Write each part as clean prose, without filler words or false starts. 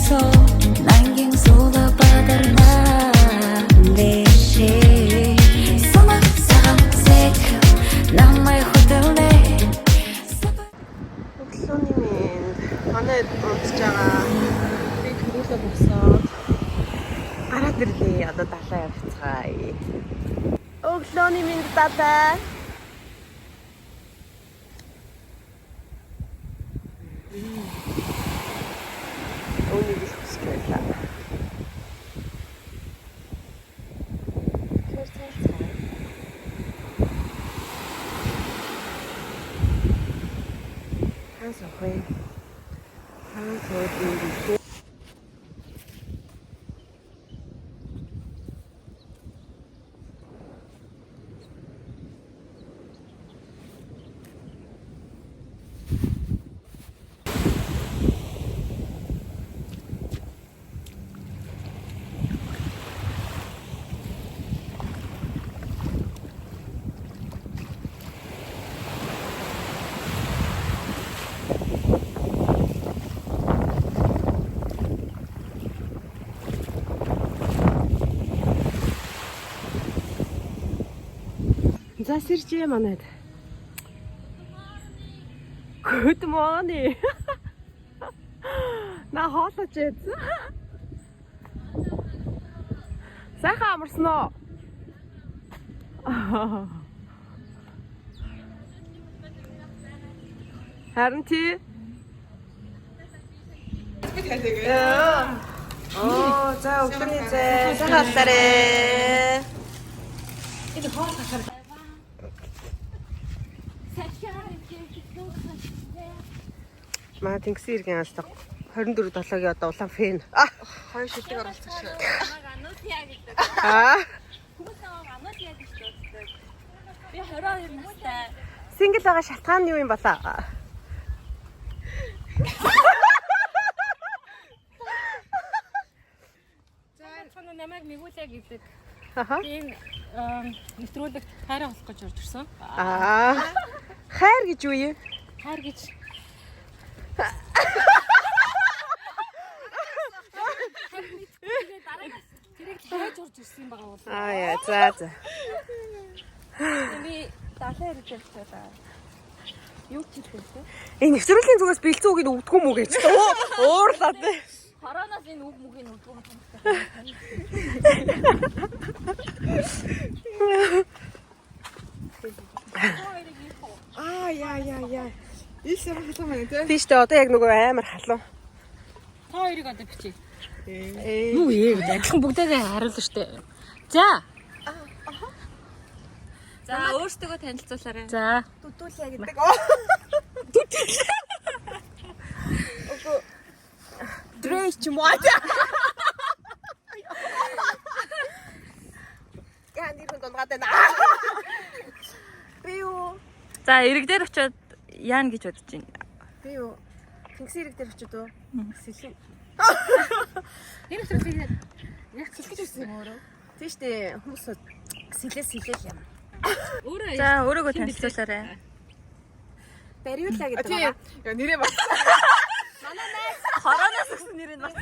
남긴 쏟아바다나 대신 소막사색 남의 호텔에 옥수님인 манай унтчаага би төрүүлээ босоод гараад ирлээ. Одоо далаа явцгаая. 옥수님인 далаа. Өнийг л хүсчихлаа. Хасахой. Хасахой. За сэржээ манайд. Good morning. На хоолойч яз. Сайхан амарсан уу? Харин тий. Оо, за өглөөний зай. Сайхан алдарэ. Энэ хоолой Маа тэнгисийн иргэн алдаг 24/7-гийн одоо улаан фэн. Хоёр шилдэг оролцсон шүү. Хүмүүс ануутиа гэж боддог. Би 22 настай. Сингл байгаа шалтгаан нь юу юм болоо? За цаана намайг мэгүүлээ гэдэг. Аха. Би нэвтрүүлэгт хайраа болох гэж орж ирсэн. Хайр гэж юу юм? Хайр гэж тэрийг хайж орж ирсэн юм байгаа бол. Яа, за. Би далаа ирж байлаа. Юу ч хэлсэн. Нэвтрүүлгийн зүгээс бэлцэн үгийг өгдөг юм уу гэж. Уурлаа тий. Коронавирус энэ үг мөгийг өгдөг юм байна. Яа. Ийшээ халуун байна тий. Тийш дээ одоо яг нөгөө амар халуун. Та хоёрыг одоо бичиж. Юу ээ адилхан бүгдээ хариулна штэ. За. За өөртөө танилцуулаарай. За. Дутуулъя гэдэг. Дрэйч ч юм уу. Яа нэр донгад байна. Би юу? За эрэг дээр очиод яана гэж бодож байна. Би юу? Тэнгисийн ирэг дээр очиод уу? Сэлэв. Энэ хэвчээ яг сэлгэж ирсэн юм өөрөө. Тийш дээ хүмүүс сэлээл юм. Өөрөө За өөрийгөө танилцуулаарай. Бариулаа гэдэг Тийм. байгаа. Нэрээ бас. Манай найз Хороноос өгсөн нэрийг бас.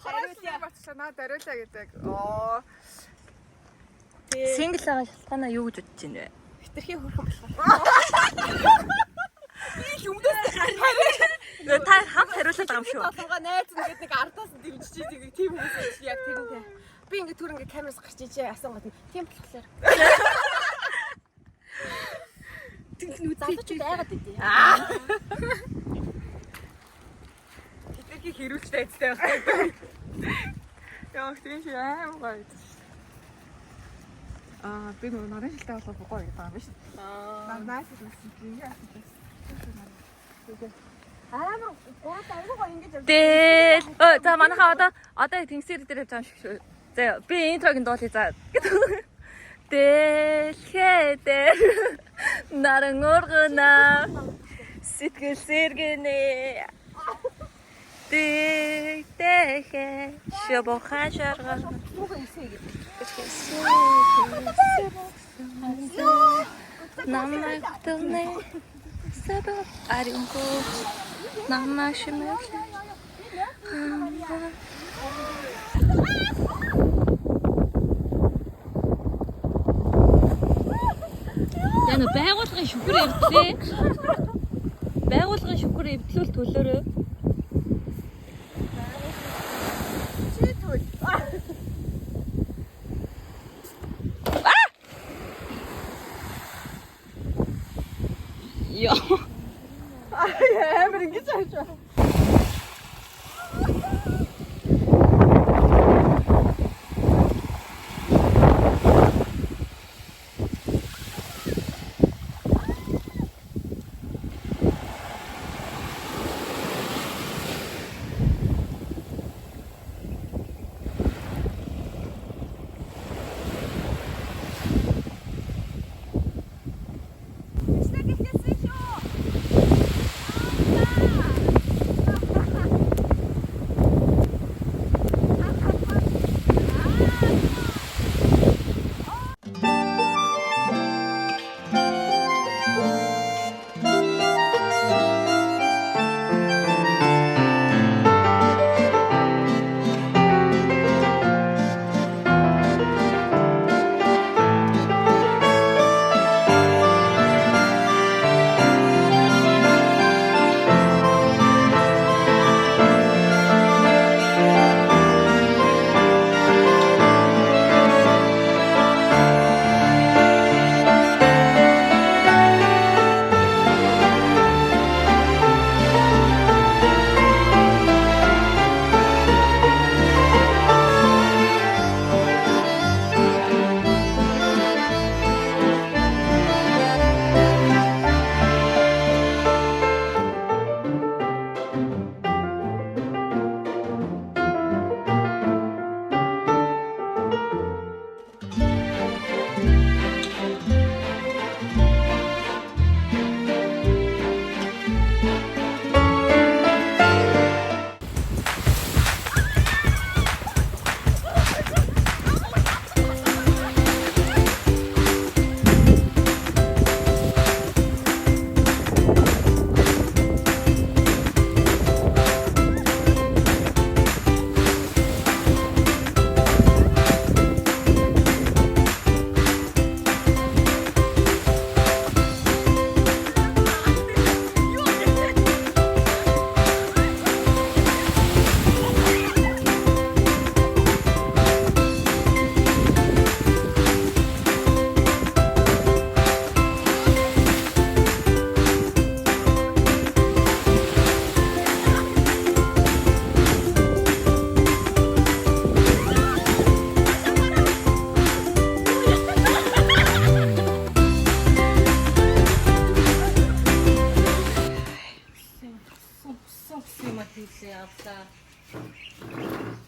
бариулаа. Батчаа дариулаа гэдэг. Оо. Тэг. Сингл байгаа шалтгаанаа юу гэж бодож байна вэ? Хитрхи хөрхөн болох. Та хамт хариулаад байгаа юм шүү. Толгой найз ингээд нэг ардаас нь дэмжиж байгаа тийм хүмүүс байж яг тэрнтэй. Би ингээд түр ингээд камераас гарч ичээ асуугаад нь тийм болохоор. Тэгсэн үзэж байгаад идэв. Хитрхи хэрүүлжтэй айцтай байх. Яа, тийм шиг аим гоё. Би нөгөө нарын шилтэй болох гоё гэдэг юм биш. Наас хэлсэн чинь яа. Амар гурав айгуугаа ингэж Тэл. За манайхаа одоо тэнгисээр дээр явж байгаа юм шиг шүү. За би интрогийн дуулыг за. Дэлхийдээ наран ургана сэтгэл сэргэнэ. Тэгтэхэ шобохан шарга. Намайг тэлнэ. Сэбэ аримко намашмэ. Яна байгуулгын шүхэр эвдлээ. Байгуулгын шүхэр эвдлүүл төлөөрөө. Яа. Амар ингэж хайж байна.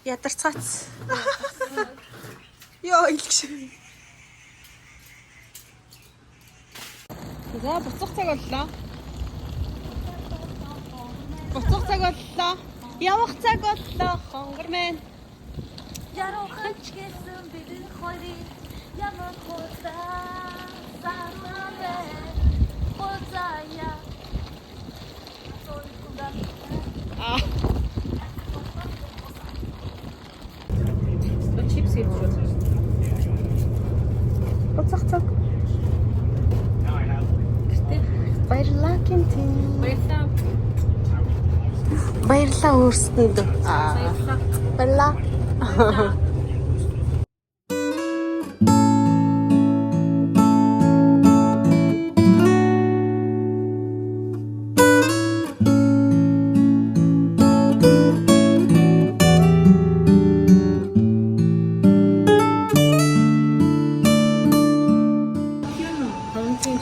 Ядарцаац. Йоо илгш. За буцах цаг боллоо. Буцах цаг боллоо. Явах цаг боллоо. Хонгор мэн. Яруухан ч гэсэн бидний хоёрын ямар хурдан санаа хозая. Чипс хийх. Буцах цаг. Баярлалаа гэнти. Баярлалаа. Баярлалаа өөрсдөнд. Баярлалаа.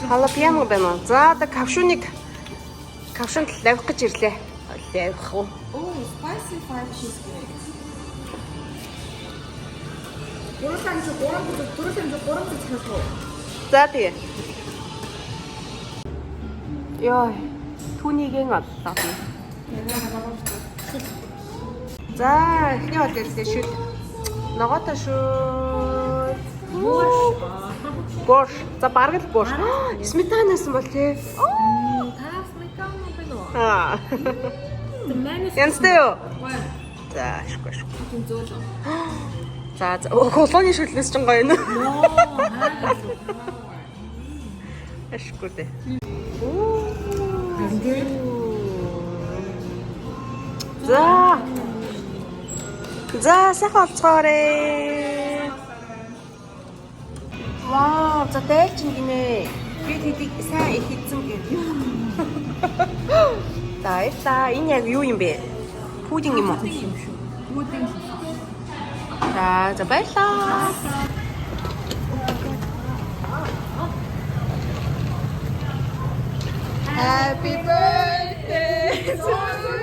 Халапьяно байна. За одоо кавшуныг кавшунд лавих гэж ирлээ. Лавих уу? Oh, spicy fried cheesecake. Гурван цэцгэх. За тэгээ. Йоо, түүнийгэн оллоо би. За, эхний бол ирлээ шүд. Ногоотой шүд. Борш. За бараг л борш. Сметанаас бол тий. Та сметана байна уу? Аа. Янзтай юу? За, ашгүй. За, колоны шүлнэс ч гоё юм. Ашгүй дээ. За, сайхан олцоорой. Вау, за дайчин гинэ. Би тэдийг сайн их хийсэн гэх юм. За, энэ яг юу юм бэ? Пудинг юм уу? Пудинг. За, баярлалаа. Happy birthday to you.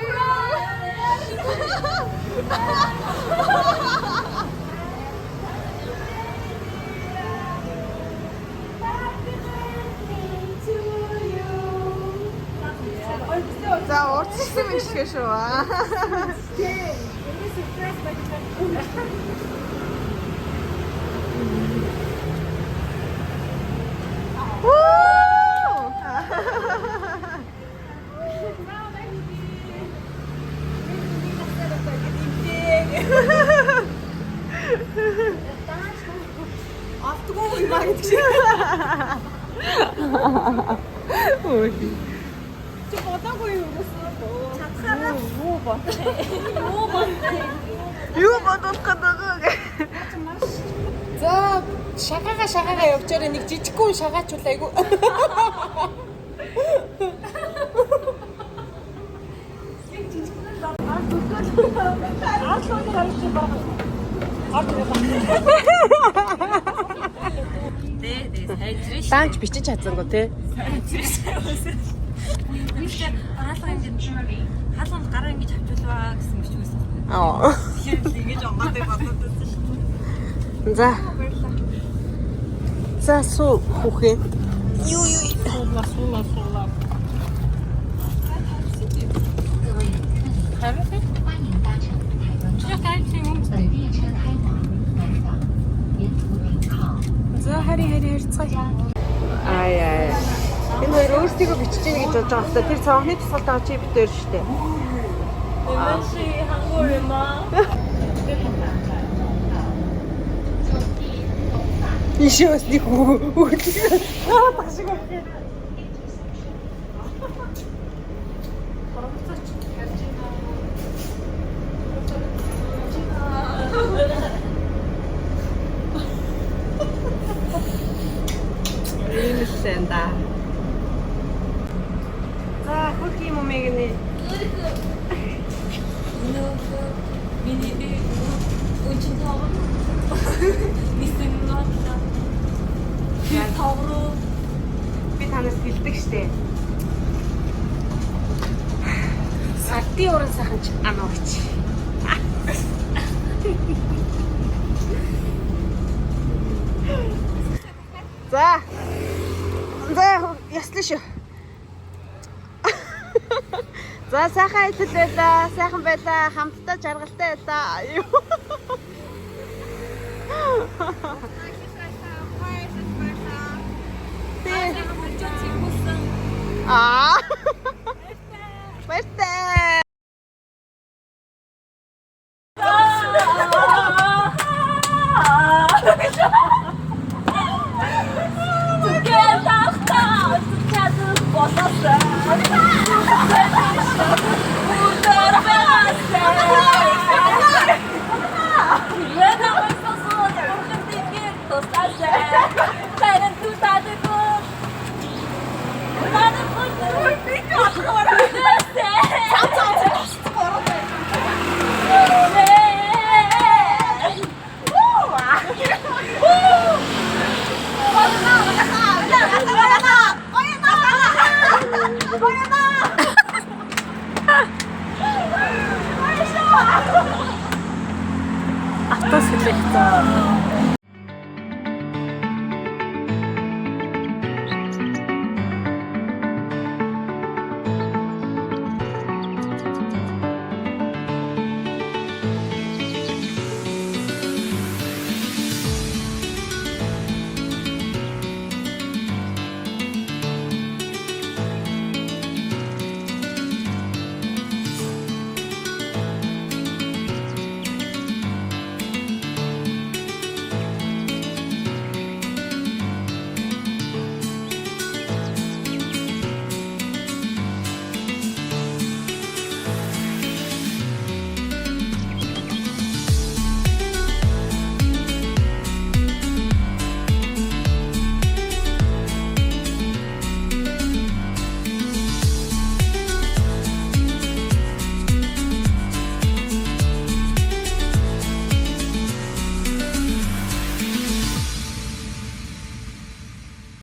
За, урьдчилсан юм шиг шүү. Автогой марит чи. Ой. Чи бодоогүй юу өсөө? Чадхаараа юу бодох гэдэг. За, шагаага явчаараа нэг жижиггүй шагаачвал айгу. Таамч бичиж чадсангүй тий. Хаалга гараа ингэж авчулваа гэсэн юм шиг байсан. Аа. Ингэж онготой бодоод байсан шүү. За, суу хүүхээ. Юу. Суулаа. За, хари харьцгаа. Аа. Энэ хоёр өөрсдийгөө бичиж гэнэ гэж бодож байгаа хэвээр тэр цааны тусгалтаа чи битээр штэ. Эмэши хангуйма. Ишээс нэг үгүй. Аа тагшиг байна. Сэнда. За, хөрх юм мэгнэ. Миний очень тав. Мистер Нотта. Я тавруу. Би танаас бэлдэг штэ. Сарти уран сайхан ч анаач. За, яслаа шүү. За, сайхан ажиллаа, сайхан байлаа, хамтдаа жаргалтай байлаа. Аа. Баяртай. Автос хэлэх цаа.